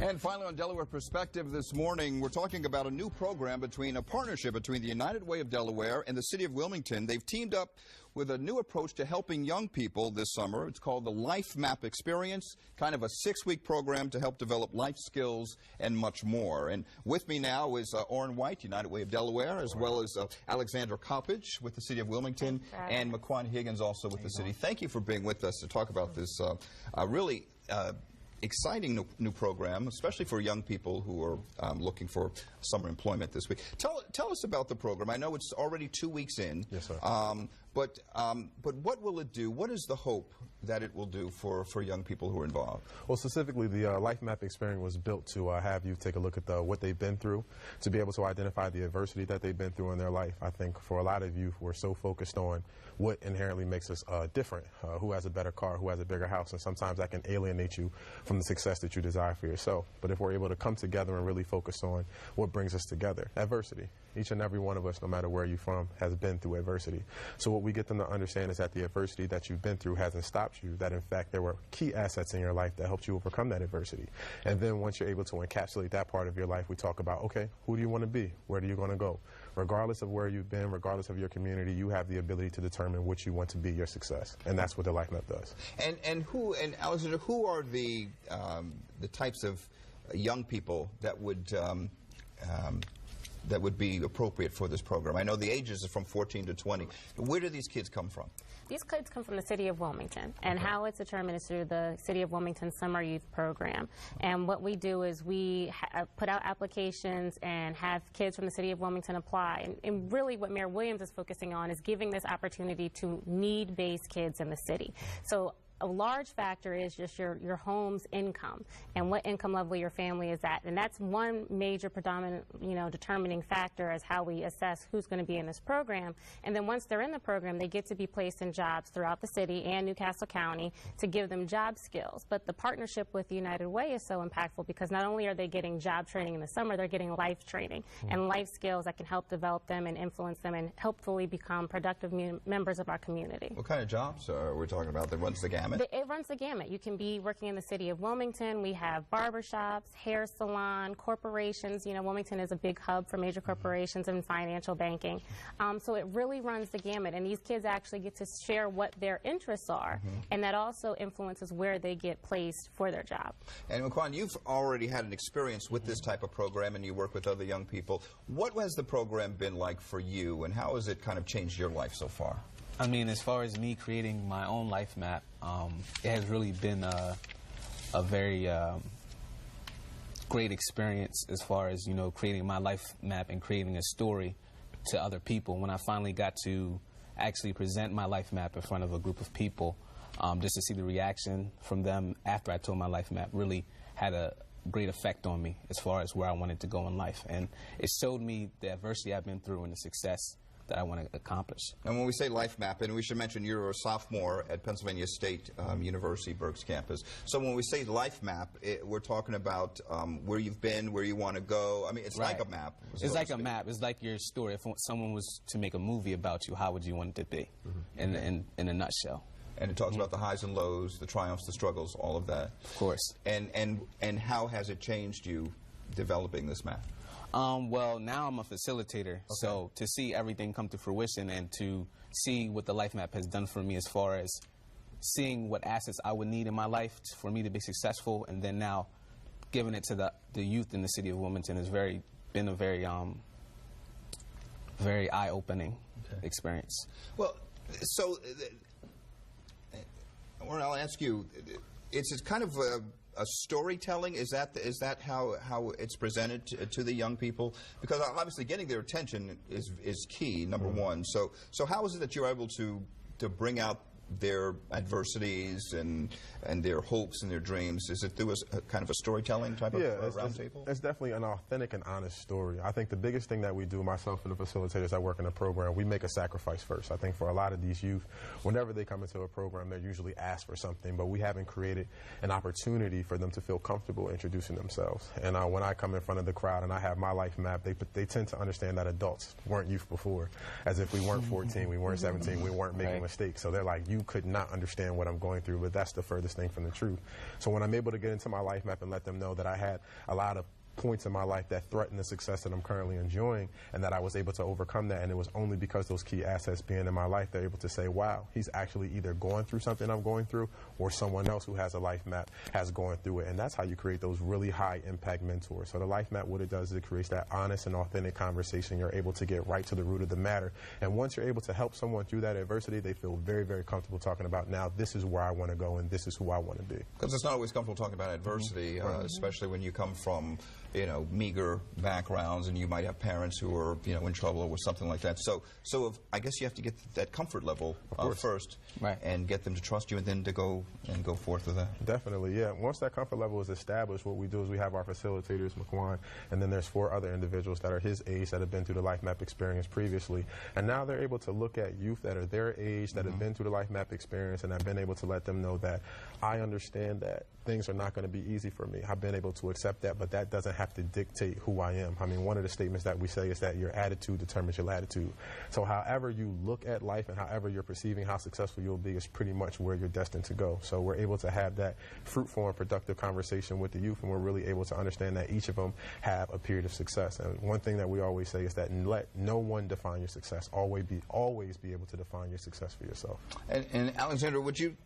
And finally, on Delaware Perspective this morning, we're talking about a new program a partnership between the United Way of Delaware and the City of Wilmington. They've teamed up with a new approach to helping young people this summer. It's called the Life Map Experience, kind of a 6-week program to help develop life skills and much more. And with me now is Orrin White, United Way of Delaware, as well as Alexandra Coppage with the City of Wilmington, and McQuan Higgins also with the city. Thank you for being with us to talk about this really exciting new program, especially for young people who are looking for summer employment this week. Tell us about the program. I know it's already 2 weeks in. Yes, sir. But what will it do? What is the hope that it will do for young people who are involved? Well, specifically, the Life Map experience was built to have you take a look at what they've been through, to be able to identify the adversity that they've been through in their life. I think for a lot of youth, we're so focused on what inherently makes us different, who has a better car, who has a bigger house, and sometimes that can alienate you from the success that you desire for yourself. But if we're able to come together and really focus on what brings us together, adversity. Each and every one of us, no matter where you're from, has been through adversity. So what we get them to understand is that the adversity that you've been through hasn't stopped you, that in fact there were key assets in your life that helped you overcome that adversity. And then once you're able to encapsulate that part of your life, we talk about, okay, who do you want to be? Where are you going to go? Regardless of where you've been, regardless of your community, you have the ability to determine what you want to be your success. And that's what the Life Map does. And Alexander, who are the types of young people that would be appropriate for this program? I know the ages are from 14 to 20. Where do these kids come from? These kids come from the City of Wilmington, and how it's determined is through the City of Wilmington Summer Youth Program. And what we do is we put out applications and have kids from the City of Wilmington apply. And really what Mayor Williams is focusing on is giving this opportunity to need-based kids in the city. So a large factor is just your home's income and what income level your family is at. And that's one major predominant, determining factor as how we assess who's going to be in this program. And then once they're in the program, they get to be placed in jobs throughout the city and Newcastle County to give them job skills. But the partnership with the United Way is so impactful because not only are they getting job training in the summer, they're getting life training and life skills that can help develop them and influence them and hopefully become productive members of our community. What kind of jobs are we talking about that runs the gamut? It runs the gamut. You can be working in the City of Wilmington. We have barbershops, hair salon, corporations. Wilmington is a big hub for major corporations and financial banking. So it really runs the gamut. And these kids actually get to share what their interests are. And that also influences where they get placed for their job. And McQuan, you've already had an experience with this type of program and you work with other young people. What has the program been like for you and how has it kind of changed your life so far? I mean, as far as me creating my own life map, it has really been a very great experience as far as, creating my life map and creating a story to other people. When I finally got to actually present my life map in front of a group of people, just to see the reaction from them after I told my life map really had a great effect on me as far as where I wanted to go in life. And it showed me the adversity I've been through and the success that I want to accomplish. And when we say life map, and we should mention you're a sophomore at Pennsylvania State University Berks campus. So when we say life map, we're talking about where you've been, where you want to go. I mean, it's like a map. It's like a map. It's like your story. If someone was to make a movie about you, how would you want it to be in a nutshell? And it talks about the highs and lows, the triumphs, the struggles, all of that. Of course. And how has it changed you developing this map? Well, now I'm a facilitator, so to see everything come to fruition and to see what the Life Map has done for me as far as seeing what assets I would need in my life for me to be successful, and then now giving it to the youth in the City of Wilmington has been a very eye-opening experience. Well, so I'll ask you, it's kind of a storytelling? Is that how it's presented to the young people? Because obviously getting their attention is key, number one. So how is it that you're able to bring out their adversities and their hopes and their dreams? Is it through a kind of a storytelling type of roundtable? It's definitely an authentic and honest story. I think the biggest thing that we do, myself and the facilitators that work in the program, we make a sacrifice first. I think for a lot of these youth, whenever they come into a program, they're usually asked for something, but we haven't created an opportunity for them to feel comfortable introducing themselves. And when I come in front of the crowd and I have my life map, they tend to understand that adults weren't youth before, as if we weren't 14, we weren't 17, we weren't making mistakes. So they're like, you you could not understand what I'm going through, but that's the furthest thing from the truth. So when I'm able to get into my life map and let them know that I had a lot of points in my life that threaten the success that I'm currently enjoying, and that I was able to overcome that, and it was only because those key assets being in my life, they're able to say, wow, he's actually either going through something I'm going through, or someone else who has a life map has gone through it. And that's how you create those really high impact mentors. So the life map, what it does is it creates that honest and authentic conversation. You're able to get right to the root of the matter, and once you're able to help someone through that adversity, they feel very, very comfortable talking about, now this is where I want to go and this is who I want to be. Because it's not always comfortable talking about adversity, especially when you come from, you know, meager backgrounds, and you might have parents who are, you know, in trouble or something like that. So I guess you have to get that comfort level first, right, and get them to trust you, and then to go forth with that. Definitely, yeah. Once that comfort level is established, what we do is we have our facilitators, McQuan, and then there's 4 other individuals that are his age that have been through the life map experience previously, and now they're able to look at youth that are their age that have been through the life map experience, and I've been able to let them know that I understand that things are not going to be easy for me. I've been able to accept that, but that doesn't have to dictate who I am. I mean, one of the statements that we say is that your attitude determines your latitude. So however you look at life and however you're perceiving how successful you'll be is pretty much where you're destined to go. So we're able to have that fruitful and productive conversation with the youth, and we're really able to understand that each of them have a period of success. And one thing that we always say is that let no one define your success. Always be able to define your success for yourself. And Alexander, would you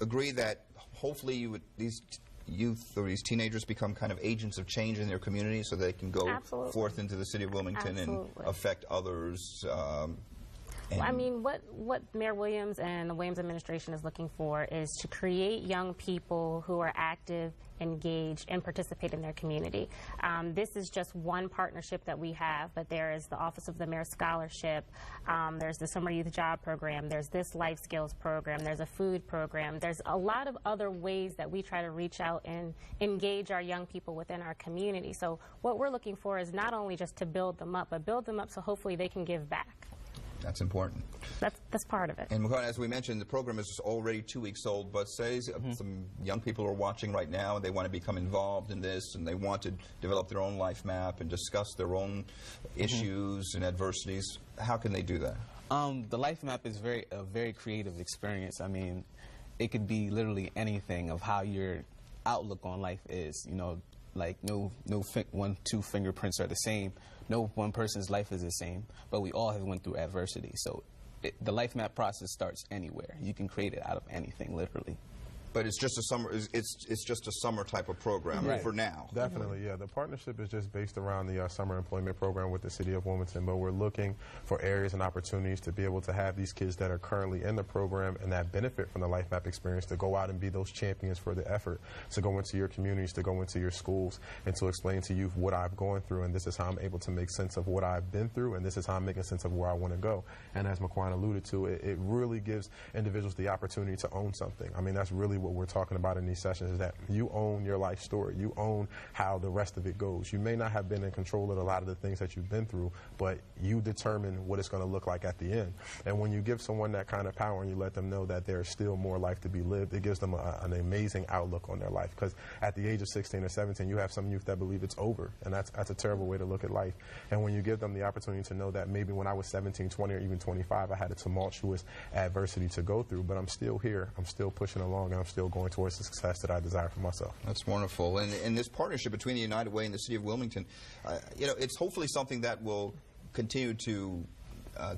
agree that hopefully these youth or these teenagers become kind of agents of change in their community, so they can go forth into the city of Wilmington and affect others? I mean, what Mayor Williams and the Williams administration is looking for is to create young people who are active, engaged, and participate in their community. This is just one partnership that we have, but there is the Office of the Mayor Scholarship, there's the Summer Youth Job Program, there's this Life Skills Program, there's a food program, there's a lot of other ways that we try to reach out and engage our young people within our community. So what we're looking for is not only just to build them up, but build them up so hopefully they can give back. That's important. That's part of it. And as we mentioned, the program is already 2 weeks old, but say some young people are watching right now and they want to become involved in this, and they want to develop their own life map and discuss their own issues and adversities. How can they do that? The life map is a very creative experience. I mean, it could be literally anything of how your outlook on life is. You know, like no 2 fingerprints are the same. No one person's life is the same, but we all have went through adversity. So the life map process starts anywhere. You can create it out of anything, literally. But it's just a summer. It's just a summer type of program for now. Definitely, yeah. The partnership is just based around the summer employment program with the city of Wilmington. But we're looking for areas and opportunities to be able to have these kids that are currently in the program and that benefit from the life map experience to go out and be those champions for the effort, to go into your communities, to go into your schools, and to explain to you what I've gone through, and this is how I'm able to make sense of what I've been through, and this is how I'm making sense of where I want to go. And as McQuan alluded to, it really gives individuals the opportunity to own something. I mean, that's really what we're talking about in these sessions, is that you own your life story. You own how the rest of it goes. You may not have been in control of a lot of the things that you've been through, but you determine what it's going to look like at the end. And when you give someone that kind of power and you let them know that there's still more life to be lived, it gives them an amazing outlook on their life. Because at the age of 16 or 17, you have some youth that believe it's over, and that's a terrible way to look at life. And when you give them the opportunity to know that maybe when I was 17, 20, or even 25, I had a tumultuous adversity to go through, but I'm still here, I'm still pushing along, and I'm still going towards the success that I desire for myself. That's wonderful. And this partnership between the United Way and the City of Wilmington, you know, it's hopefully something that will continue to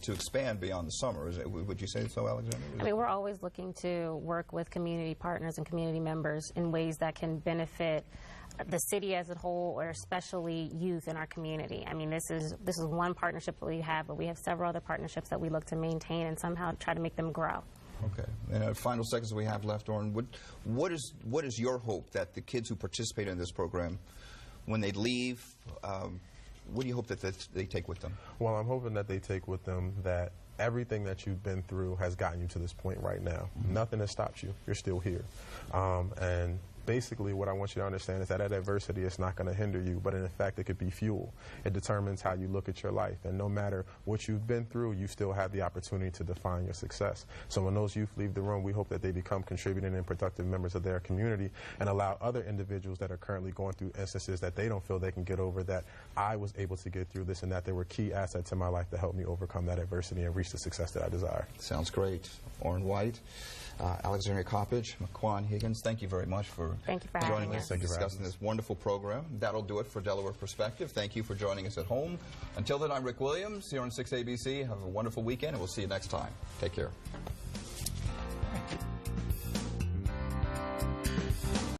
expand beyond the summer. Would you say so, Alexander? I mean, we're always looking to work with community partners and community members in ways that can benefit the city as a whole, or especially youth in our community. I mean, this is one partnership that we have, but we have several other partnerships that we look to maintain and somehow try to make them grow. Okay. In the final seconds we have left, Orrin, what is your hope that the kids who participate in this program, when they leave, what do you hope that they take with them? Well, I'm hoping that they take with them that everything that you've been through has gotten you to this point right now. Nothing has stopped you. You're still here. And basically what I want you to understand is that adversity is not going to hinder you, but in fact it could be fuel. It determines how you look at your life, and no matter what you've been through, you still have the opportunity to define your success. So when those youth leave the room, we hope that they become contributing and productive members of their community and allow other individuals that are currently going through instances that they don't feel they can get over, that I was able to get through this and that there were key assets in my life to help me overcome that adversity and reach the success that I desire. Sounds great. Orrin White, Alexandria Coppage, McQuan Higgins, thank you very much for joining us and discussing this wonderful program. That'll do it for Delaware Perspective. Thank you for joining us at home. Until then, I'm Rick Williams here on 6ABC. Have a wonderful weekend, and we'll see you next time. Take care.